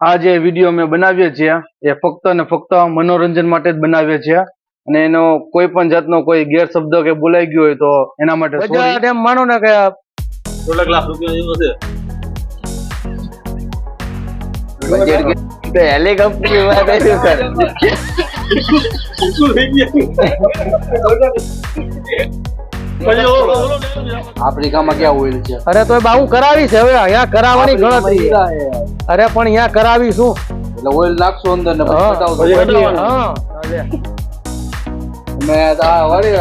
આ જે વિડીયો અમે બનાવીએ છીએ એ ફક્ત ને ફક્ત મનોરંજન માટે જ બનાવીએ છીએ અને એનો કોઈ પણ જાતનો કોઈ ગેરશબ્દ કે બોલાઈ ગયો હોય તો એના માટે સોરી. એમ માનો ને કે 16 લાખ રૂપિયા જેવો છે. બજેટ કે હેલે કંપની વાત આવ્યું કર આફ્રિકામાં ક્યાં ઓઇલ છે? અરે તો હું કરાવી છે હવે અહીંયા કરાવવાની ગણતરી. અરે પણ અહીંયા કરાવી શું એટલે ઓઇલ નાખશો અંદર ને પછી બતાવશો. મેં આ વળી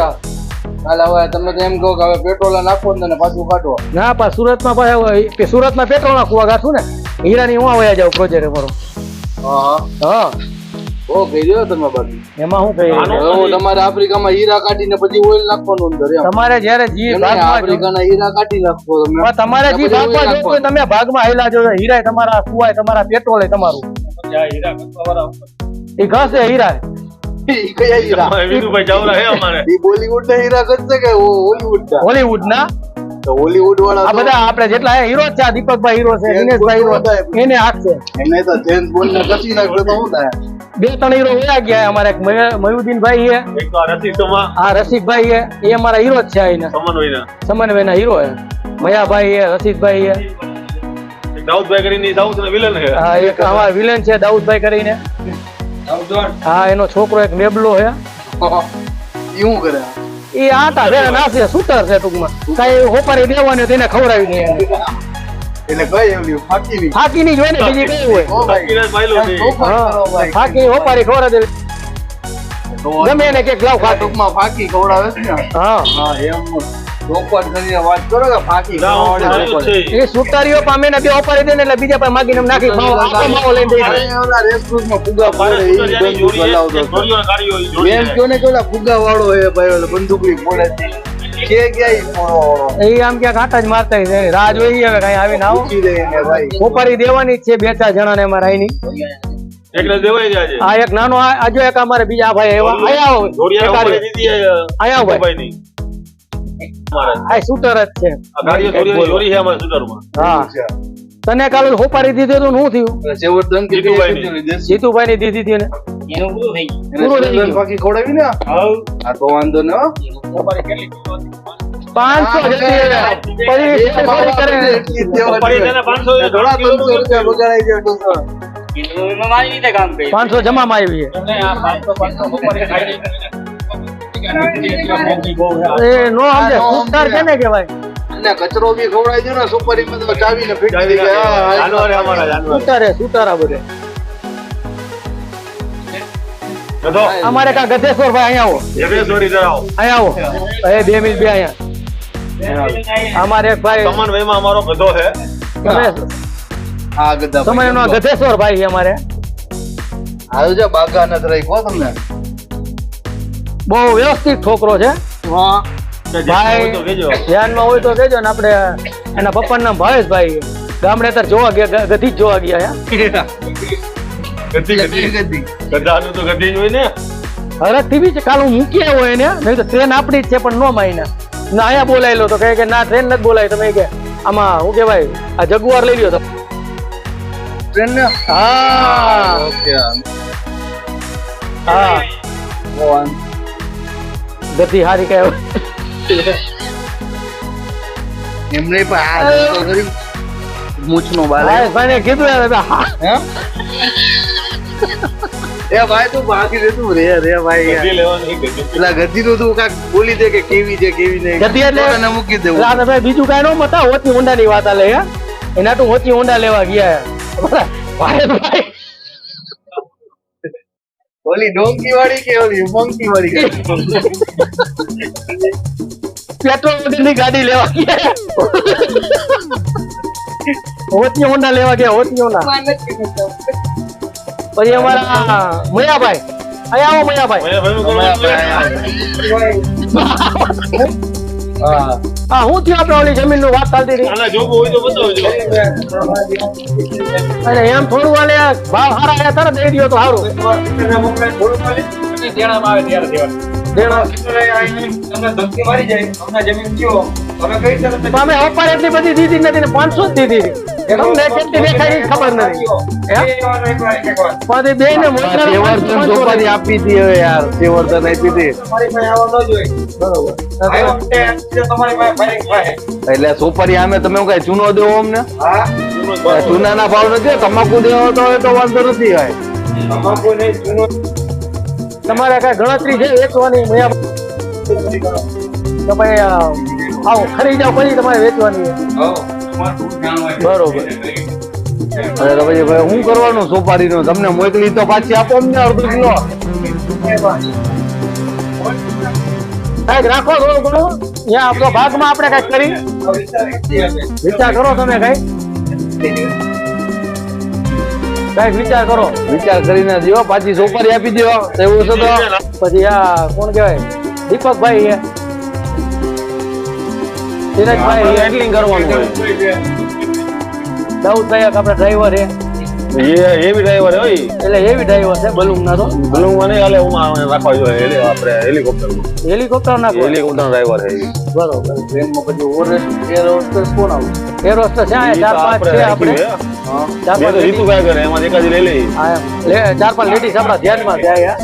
કાલે હવે તમે તો એમ કહો કે હવે પેટ્રોલ નાખો ને પાછું કાઢો. ના પા સુરતમાં પાછા સુરતમાં પેટ્રોલ ના કુવા ગાઠું ને હીરાની હું વયા જાવ પ્રોજેક્ટ અમારો. હા ઓ કહી દો તમે બાકી એમાં શું કહી તમારે આફ્રિકામાં હીરા કાઢીને પછી ઓઇલ નાખવાનું અંદર તમારે જયારે જી આફ્રિકાના હીરા કાઢી નાખો તમે તમારે જી ભાગમાં જોયું તમે ભાગમાં હેલા જો હીરા તમારા કુવાય તમારા પેટ્રોલ તમારું એ ઘસે હીરા બોલીવુડ ના હીરા કરશે કે હોલીવુડ ના હોલીવુડ વાળા આ બધા આપણે જેટલા હીરો છે દીપકભાઈ હીરો છે દિનેશભાઈ હીરો એને હાકશે એને તો જેમ્સ બોન્ડ ને કસી નાખતો તો હું થાય. 2-3 હીરો વયા ગયા અમારે એક મયુદ્દીનભાઈ છે એક તો રસિકમાં આ રસિકભાઈ છે એ અમારા હીરો જ છે આઈના સમન્વયના હીરો છે. મયાભાઈ છે રસિકભાઈ છે દાઉદભાઈ કરીને સાઉથ ના વિલન છે. હા એક અમારા વિલન છે દાઉદભાઈ કરીને. હા એનો છોકરો એક મેબલો છે એવું કરે એ આટા છે નાસે સૂતર છે ટૂંકમાં કઈ હોપારી દેવાની તેને ખવડાવી દે એટલે કઈ એવલી ફાકી ની જોઈને બીજી કઈ હોય ફાકી હોપારી ખવડાવી દે ગમે એને કે લાવ ખાટું ટૂંકમાં ફાકી ખવડાવે છે ને. હા એમ ચોપટ કરીને વાત કરો કે ફાકી ખવડાવે એ સુતારીઓ પામે ને બે હોપારી દે ને એટલે બીજા પર માગીને નાખી માવો લઈને દઈ દે. ઓલા રેસ્ટોરન્ટમાં ફુગા ફોડે ઈ બંદૂક ચલાવતો એમ કયો ને કે ઓલા ફુગા વાળો હે ભાઈ ઓલા બંદૂકની ફોડે છે ક્યાંય એ આમ ક્યાંક આટા જ મારતા છે રાહ જોઈ હવે કઈ આવીને આવો હોપારી દેવાની જ છે 2-4 જણા ને અમારા આઈની એટલે દેવાઈ જાય છે. આ એક નાનો આજો એક અમારે બીજા ભાઈ એવા આયા હોય આયા ભાઈ આ શૂટર જ છે. આ ગાડીઓ ચોરી છે અમારા શૂટરમાં. હા તને કાલે હોપારી દીધી તો શું થયું? સેવર્ધન કે જીતુભાઈ ની દીધી હતી ને પૂરું થઈ ગયું. ફાકી ખવડાવી ને આ તો વાંધો ને 500 જતી થોડા 500 રૂપિયા બગાડાઈ જાય તો 500 જમામાં આવી એ નો સમજે સુતાર કેને કહેવાય અને કચરો બી ખવડાવી દો ને સુપારી માં તો ચાવીને ફીટ થઈ ગયા સુતારા બધે અમારે કા ગધેશ્વર ભાઈ અહીંયા આવો એ 2 મિનિટ બે અહીંયા અમારે એક ભાઈ સમન્વયમાં અમારો ગધો છે. આ ગધા સમયનો ગધેશ્વર ભાઈ છે અમારે આવ્યો છે બાગા નત રહી કો તમને બહુ વ્યવસ્થિત છોકરો છે. ભાઈ ધ્યાનમાં હોય તો કેજો ને આપણે એના પપ્પાનું નામ ભાવેશભાઈ ગામડે તાર જોવા ગયા ગધી જ જોવા ગયા હરખ થી બી કાલ હું મૂકી આવ્યો એને નહીં તો ટ્રેન આપણી જ છે પણ નો માયના ના અહીંયા બોલાયેલો તો કહે કે ના ટ્રેન નથી બોલાય તમે કે આમાં શું કેવાય આ જગુઆર લઈ લ્યો તો ટ્રેન ને હા ઓકે હા ઓન ગધી હારી કહે એમને પણ આ તો ગરીબ મૂછનો બાલ ભાઈ કીધું હા એ ભાઈ તું બાકી દે તું રે ભાઈ પેલા ગધી નું તું કાક બોલી દે કે કેવી છે કેવી નહીં ગધી એટલે મૂકી દેવું ભાઈ બીજું કઈ નો મતા હોતી ઊંડા ની વાત આલે એના તો હોતી ઊંડા લેવા ગયા ભાઈ ભાઈ ઓલી ડોંકી વાળી કે ઓલી મંકી વાળી પેટ્રોલ ની ગાડી લેવા ગયા હોતી ઊંડા લેવા ગયા હોતી ઊંડા પછી અમારા મયાભાઈ અહીંયા આવો મયાભાઈ હા હું થયું આપણે ઓલી જમીન નું વાત ચાલતી હતી અરે એમ થોડું વાલે ભાવ સારા આયા તરત દઈ દો તો સારું અમે ઓફર એટલી બધી દીધી નથી ને 500 જ દીધી તમને કેટલી દેખાય એ ખબર નથી હે? પછી બેયને મોકલા સેવર્ધન સોપારી આપી હતી હવે યાર સેવર્ધન આપી હતી એટલે સોપારી આમે તમે કઈ ચૂનો દેવો અમને ચૂના ના ભાવ નથી તમાકુ દેવો તો એ તો વાંધો નથી ભાઈ તમારે કઈ ગણતરી છે વેચવાની તો ભાઈ આવો ખરી જાવ પછી તમારે વેચવાની બરોબર અરે તો પછી ભાઈ શું કરવાનું સોપારી નું તમને મોકલી તો પાછી આપો અમને અડધો કિલો કઈક રાખો થોડું ઘણું ત્યાં આપણો ભાગમાં આપણે કઈક કરી વિચાર કરો તમે કઈક વિચાર કરો વિચાર કરીને દો પાછી સોપારી આપી દો એવું છે તો પછી આ કોણ કહેવાય દીપકભાઈ છે ધીરજભાઈ હેન્ડલિંગ કરવાનું હોય દાઉદભાઈ આપણા ડ્રાઈવર છે એવી ડ્રાઈવર હોય એટલે એવી ડ્રાઈવર છે બલૂન ના તો બલૂન મને હાલે હું રાખવા જોઈએ આપણે હેલિકોપ્ટર હેલિકોપ્ટર ના હેલિકોપ્ટર ડ્રાઈવર છે બરોબર ટ્રેનમાં પછી એર હોસ્ટેસ કોણ આવે એર હોસ્ટેસ છે ચાર પાંચ છે આપણે ચાર પાંચ રીતુભાઈ કરે એમાં એકાદી લઈ લઈ ચાર પાંચ લેડીઝ આપણા ધ્યાનમાં થયા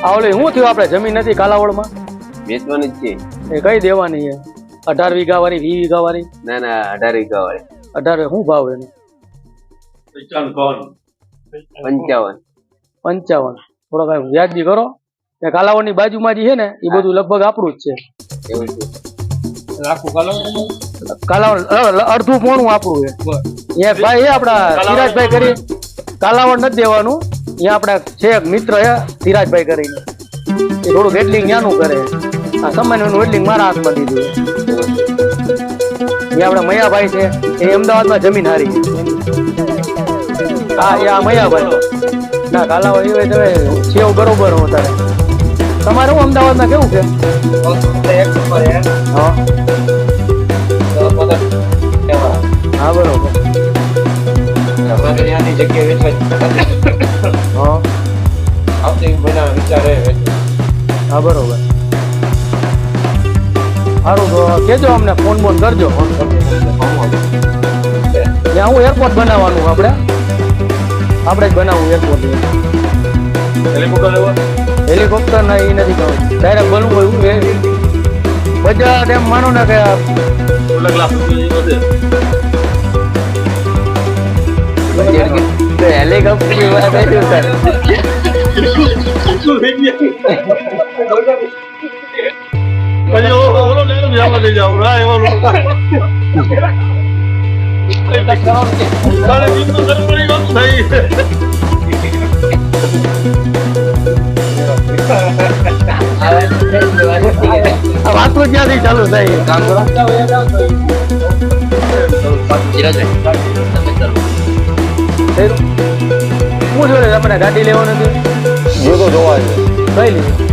આવલી શું થયું આપણે જમીન નથી કાલાવડમાં વેચવાની જ છે એ કઈ દેવાની છે 18 વીઘા વાળી 20 વીઘા વાળી ના 18 વીઘા વાળી 18 શું ભાવ એનો 55 થોડો કઈ વ્યાજબી કરો એ કાલાવડની બાજુમાં જે છે ને એ બધું લગભગ આપણું જ છે એવું છે કાલાવડ અડધું પોણું આપણું છે એ ભાઈ એ આપડા સિરાજભાઈ કરી કાલાવડ નથી દેવાનું અહીંયા આપડા છે એક મિત્ર છે સિરાજભાઈ કરીને એ થોડું વેટલિંગ ત્યાંનું કરે આ સામાન્યનું વેટલિંગ મારા હાથમાં દીધું એ આપડા મયાભાઈ છે એ અમદાવાદમાં જમીન હારી હા એ આ મયાભાઈ ના કાલાવડ એ તમે સેવ બરોબર હો તારે તમારે હું અમદાવાદમાં કેવું છે હા બરોબર હા બરોબર સારું તો કેજો અમને ફોન કરજો ત્યાં હું એરપોર્ટ બનાવવાનું આપણે જ બનાવવું એરપોર્ટ હેલિકોપ્ટર ના એ નથી કહું ડાયરેક્ટ બનવું હોય બજાર એમ માનો ને કે વાતો ક્યાંથી ચાલુ થાય હું જોડે તમને ગાડી લેવાની હતી જો તો જોવા છે કઈ લીધી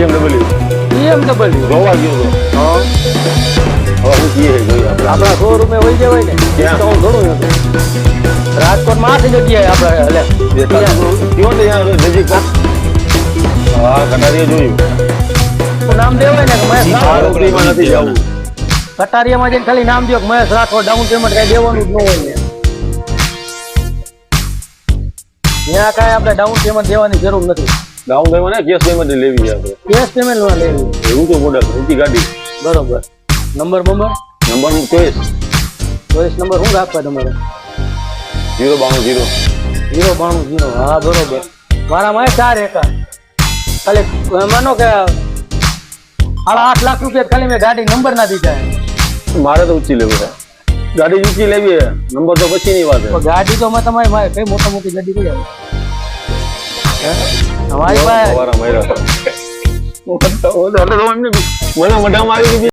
BMW જોવા ગયો તો હવે હું કીએ જોઈએ આપણા શોરૂમે હોય જવાય ને ક્યાં? તો ઘણું હતું રાજકોટમાં આઠ જગ્યાએ આપણે કયો ને યાર નજીક હા કટારીએ જોયું નામ દેવાય ને કે મહેશ નોકરીમાં નથી જવું કટારિયામાં જઈને ખાલી નામ દો કે મહેશ રાઠોડ ડાઉન પેમેન્ટ કઈ દેવાનું જ ન હોય ને ત્યાં કાંઈ આપણે ડાઉન પેમેન્ટ દેવાની જરૂર નથી ડાઉન પેમેન્ટ ને કેશ પેમેન્ટ લેવી છે આપણે કેશ પેમેન્ટ માં લેવું એવું તો મોડલ ઊંચી ગાડી બરોબર નંબર નંબર નું ચોઈસ નંબર શું રાખવા તમારે 092 092 હા બરોબર મારામાં 4 એકા ખાલી માનો કે 8.5 લાખ રૂપિયા ખાલી મેં ગાડી નંબર ના દીધા મારે તો ઊંચી લેવી છે ગાડી ઊંચી લેવી છે નંબર તો પછીની વાત છે ગાડી તો મેં તમારી કઈ મોટી ગાડી કઈ અમારી પાસે મને મોઢામાં આવી ગઈ